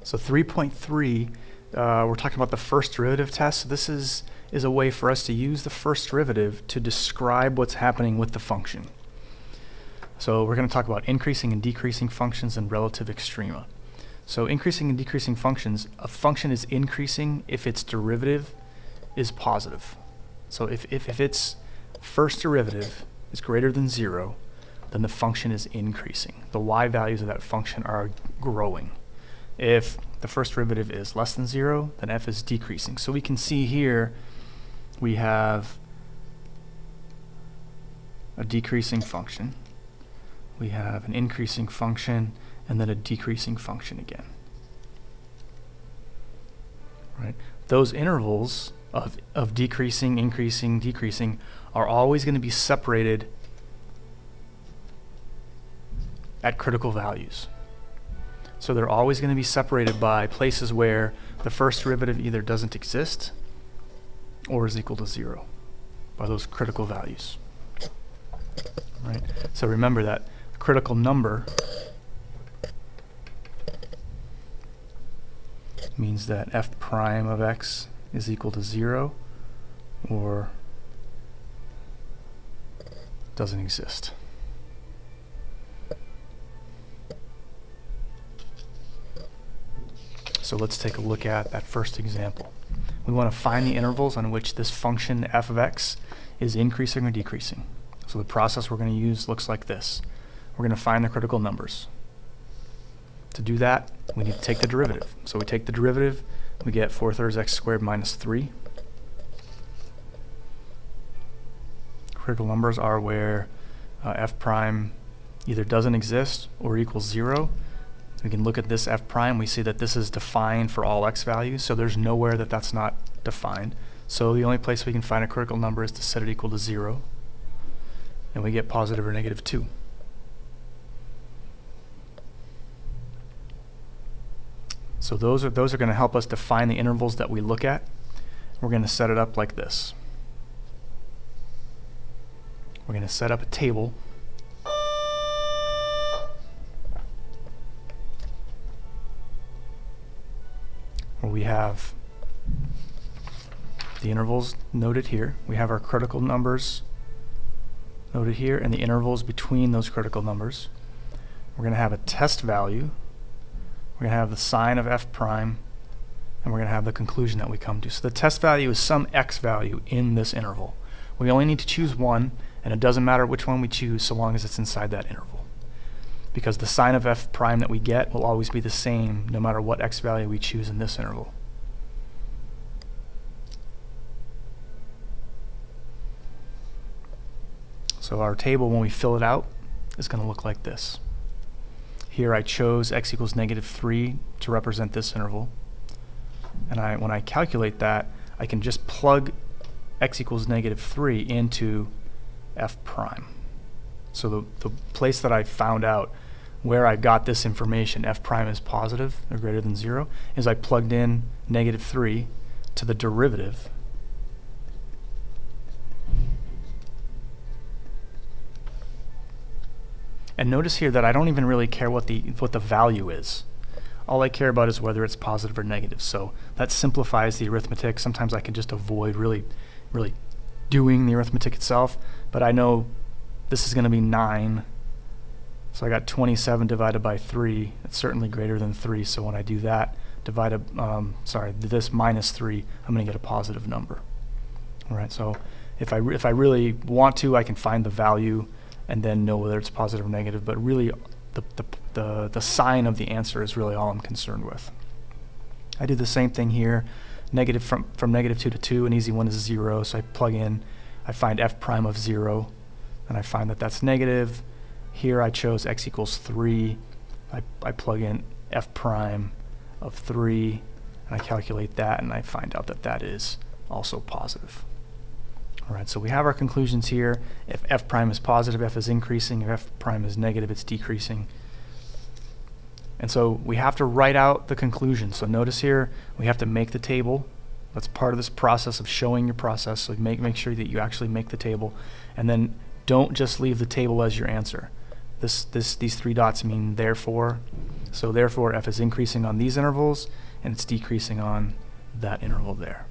So 3.3, we're talking about the first derivative test. So this is a way for us to use the first derivative to describe what's happening with the function. So we're going to talk about increasing and decreasing functions and relative extrema. So increasing and decreasing functions, a function is increasing if its derivative is positive. So if its first derivative is greater than 0, then the function is increasing. The y values of that function are growing. If the first derivative is less than 0, then f is decreasing. So we can see here we have a decreasing function, we have an increasing function, and then a decreasing function again. Right? Those intervals of decreasing, increasing, decreasing are always going to be separated at critical values. So they're always going to be separated by places where the first derivative either doesn't exist or is equal to 0, by those critical values. Right? So remember that critical number means that f prime of x is equal to 0 or doesn't exist. So let's take a look at that first example. We want to find the intervals on which this function f of x is increasing or decreasing. So the process we're going to use looks like this. We're going to find the critical numbers. To do that, we need to take the derivative. So we take the derivative, we get 4/3 x squared minus 3. Critical numbers are where f prime either doesn't exist or equals 0. We can look at this f prime, we see that this is defined for all x values, so there's nowhere that that's not defined. So the only place we can find a critical number is to set it equal to 0, and we get positive or negative 2. So those are going to help us define the intervals that we look at. We're going to set it up like this. We're going to set up a table where we have the intervals noted here. We have our critical numbers noted here and the intervals between those critical numbers. We're going to have a test value. We're going to have the sign of f prime, and we're going to have the conclusion that we come to. So the test value is some x value in this interval. We only need to choose one, and it doesn't matter which one we choose so long as it's inside that interval, because the sign of f prime that we get will always be the same no matter what x value we choose in this interval. So our table, when we fill it out, is going to look like this. Here I chose x equals negative 3 to represent this interval. And when I calculate that, I can just plug x equals negative 3 into f prime. So the place that I found out where I got this information, f prime is positive or greater than 0, is I plugged in negative 3 to the derivative. And notice here that I don't even really care what the value is. All I care about is whether it's positive or negative. So that simplifies the arithmetic. Sometimes I can just avoid really doing the arithmetic itself, but I know this is going to be 9. So I got 27 divided by 3. It's certainly greater than 3. So when I do that, this minus 3, I'm going to get a positive number. All right. So if I really want to, I can find the value and then know whether it's positive or negative, but really the sign of the answer is really all I'm concerned with. I do the same thing here. Negative from negative 2 to 2, an easy one is 0, so I plug in, I find f prime of 0, and I find that that's negative. Here I chose x equals 3, I plug in f prime of 3, and I calculate that, and I find out that that is also positive. Alright, so we have our conclusions here. If f prime is positive, f is increasing. If f prime is negative, it's decreasing. And so we have to write out the conclusion. So notice here, we have to make the table. That's part of this process of showing your process. So make sure that you actually make the table. And then don't just leave the table as your answer. these three dots mean therefore. So therefore f is increasing on these intervals and it's decreasing on that interval there.